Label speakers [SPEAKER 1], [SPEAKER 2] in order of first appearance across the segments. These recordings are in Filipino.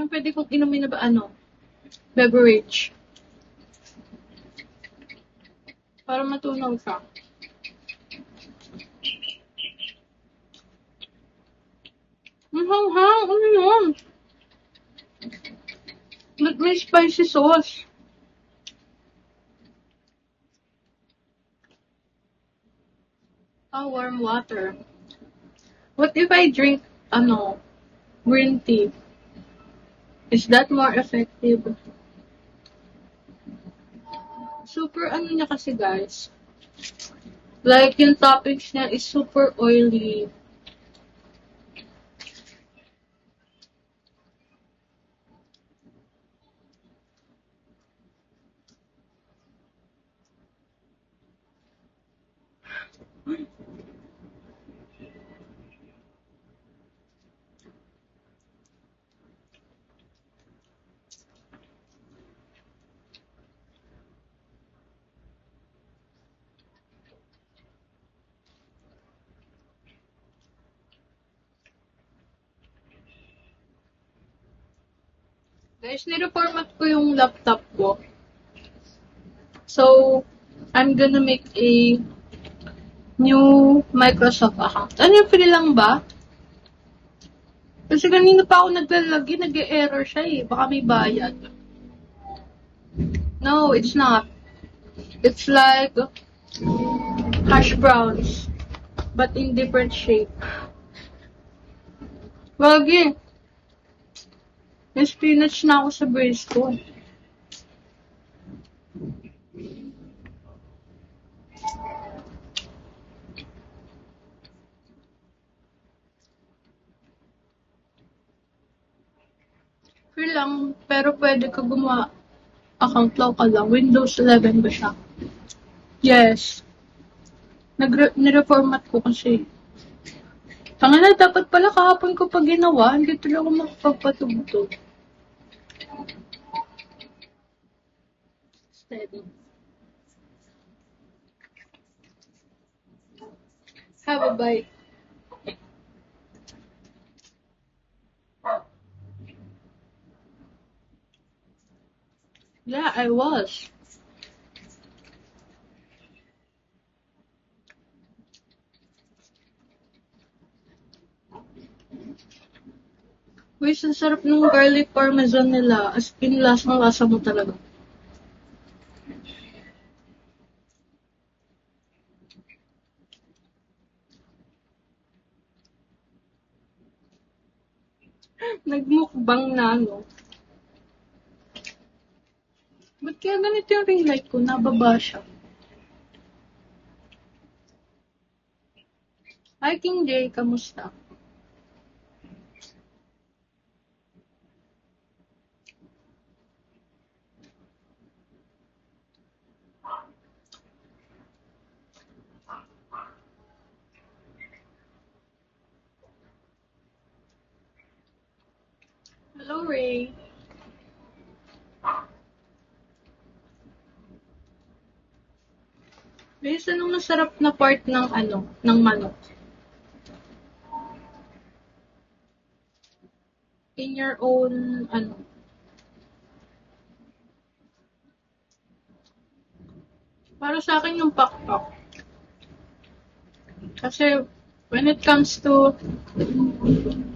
[SPEAKER 1] Anong pwede kong inumin na ba, beverage? Para matunaw siya. Ang hanghang, ano yun? Ba't may spicy sauce? Warm water. What if I drink, green tea? Is that more effective? Super niya kasi guys. Like, yung toppings niya is super oily. Guys, nireformat ko yung laptop ko. So, I'm gonna make a new Microsoft account. Ano yung free lang ba? Kasi kanina pa ako naglalagay, nag-error siya eh. Baka may bayad. No, it's not. It's like hash browns, but in different shape. Wagi. May spinach na ako sa brace ko. Free lang, pero pwede ka gumawa account local lang. Windows 11 ba siya? Yes. Nireformat ko kasi. Tangina, dapat pala kahapon ko pa ginawa. Hindi tuloy ako makapagpatugtog. Steady. Have a bite. Yeah, I was. Uy, ang sarap ng garlic parmesan nila. As in, lasang-lasa mo talaga. Nagmukbang na, no? Ba't kaya ganito yung ring light ko? Nababa siya. Hi, King J. Kamusta? Hello, Ray. Guys, anong masarap na part ng ng manok? In your own, para sa akin yung pakpak. Kasi, when it comes to,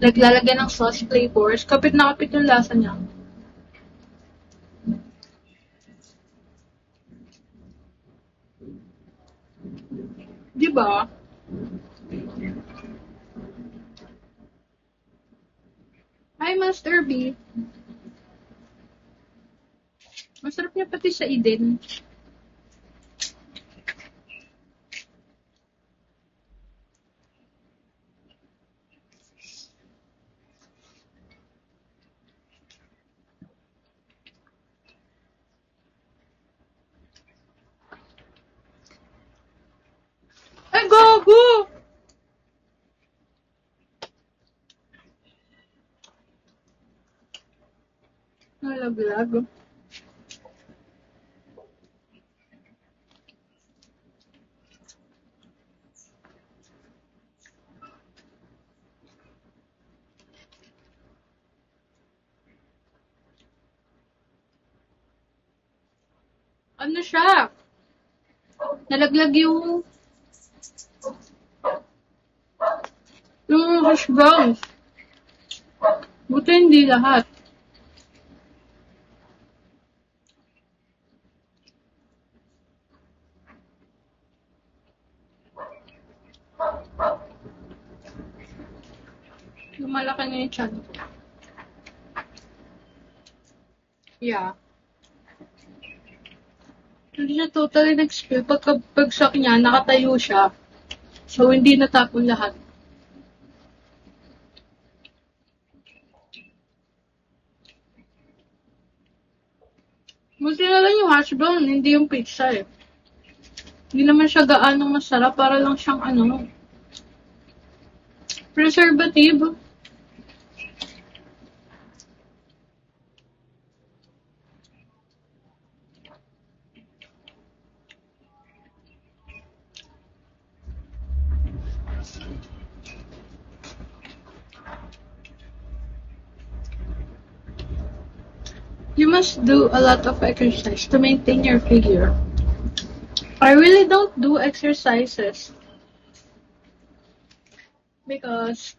[SPEAKER 1] naglalagyan ng sauce flavors, kapit na kapit yung lasa niya. Di ba? Hi, Master B. Masarap niya pati sa Eden. Ay, gago! Nalaglag. Ano siya? Nalaglag yung hash browns. Buti hindi lahat. Lumalaki na yung chan ko. Yeah. Hindi siya totally nag-spill. Pagsak niya, nakatayo siya. So, hindi natapon lahat. Buti na lang yung hash brown, hindi yung pizza eh. Hindi naman siya gaano masarap, para lang siyang preservative. You must do a lot of exercise to maintain your figure. I really don't do exercises because